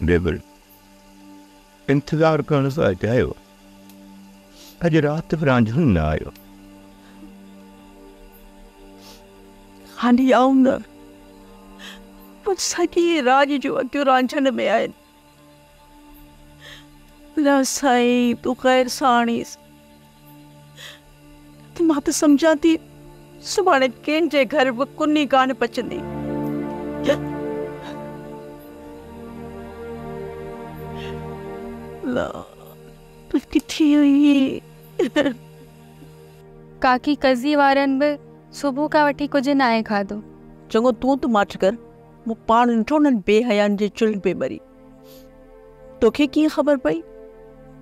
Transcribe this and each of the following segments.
Label इंतजार करण सां चयो अॼु राति रांझण न आयो। हाणे आऊं न पर सॼी राज जो अॻियो रांझण में आहिनि। न साईं तूं ख़ैर सां आणीस मां त सम्झां थी सुभाणे कंहिंजे घर बि कुनी कान पचंदी। किथे हुई काकी कज़ी वारनि बि सुबुह खां वठी कुझु न आहे खाधो। चङो तूं त माठ कर मूं पाण ॾिठो न बेहयान जे चुल्ह पे ॿरी। तोखे कीअं ख़बर पई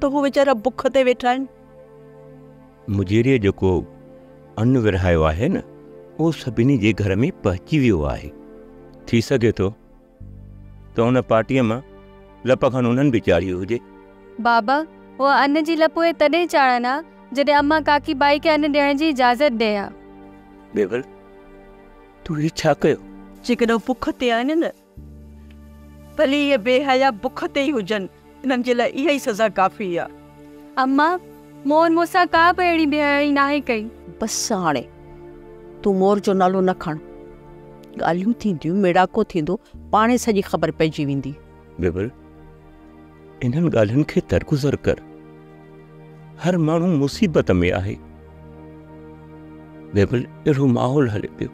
त हू वीचारा बुख ते वेठा आहिनि? मुजेरीअ जेको अन्न विरहायो आहे न उहो सभिनी जे घर में पहुची वियो आहे। थी सघे थो त हुन पार्टीअ मां लप खनि उन्हनि बि चाढ़ी हुजे। बाबा वो अन्न जी लप उहे तॾहिं चाढ़नि हा जॾहिं अम्मा काकी बाई खे अन्न ॾियण जी इजाज़त ॾे हा। बेबल तूं ही छा कयो? जेकॾहिं बुख ते आहिनि न भली इहे बेहया बुख ते ई हुजनि, इन्हनि जे लाइ इहा ई सज़ा काफ़ी आहे। अम्मा मोहन मूंसां का बि अहिड़ी बेहयाई नाहे कई। बसि हाणे तूं मोर जो नालो न खण। ॻाल्हियूं थींदियूं मेड़ाको थींदो पाणे सॼी ख़बर पइजी वेंदी। बेबल इन्हनि ॻाल्हियुनि खे दरगुज़र कर। हर माण्हू मुसीबत में आहे। बेबल अहिड़ो माहौल हले पियो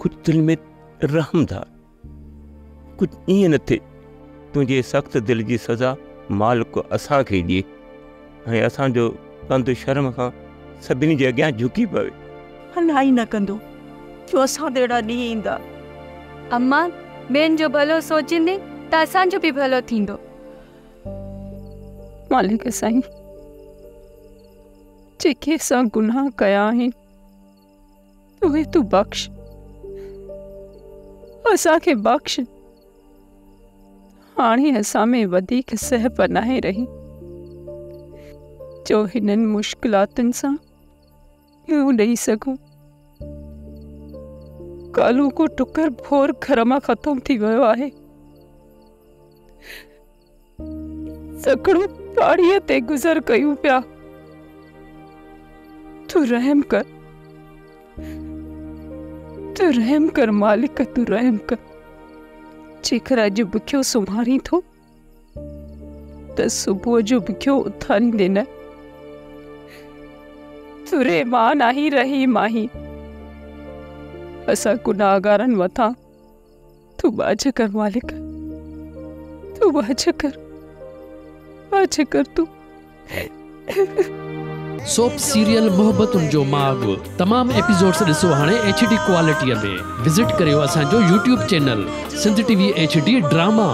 कुझु दिलि में रहम था। कुझु ईअं न थिए तुंहिंजे सख़्त दिलि जी सज़ा मालिक असांखे ॾिए ऐं असांजो कंधु शर्म खां सभिनी जे अॻियां झुकी पवे। हलाई न कंदो जो असां ते अहिड़ा ॾींहं ईंदा। अम्मा ॿियनि जो भलो सोचींदी त असांजो बि भलो थींदो। मालिक साईं जेके असां गुनाह कया आहिनि उहे तूं बख़्श, असांखे बख़्श। हाणे असां में वधीक सहप नाहे रही जो हिननि मुश्किलातुनि सां यूं ॾेई सघूं। कालू को टुकर भोर घर मां ख़तम थी वियो आहे। सकिड़ो पाड़ीअ ते गुज़र कयूं पिया। तू रहम कर, तू रहम कर मालिक, तू रहम कर। जेकर अॼु बुखियो सुम्हारी थो त सुबुह जो बुखियो उथारींदे न। तू रहमान आहीं रहीम आहीं। असां गुनाहगारनि मथां तू बाज कर मालिक, तू बाज कर तू। सोप सीरियल मोहब्बतुनि जो माॻु तमाम एपिसोड्स ॾिसो हाणे HD क्वालिटीअ में। विज़िट करियो असांजो YouTube channel Sindh TV HD drama.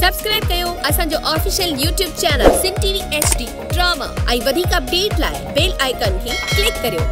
Subscribe कयो असांजो official YouTube channel Sindh TV HD drama ऐं वधीक अपडेट लाइ बेल आइकन खे क्लिक करियो।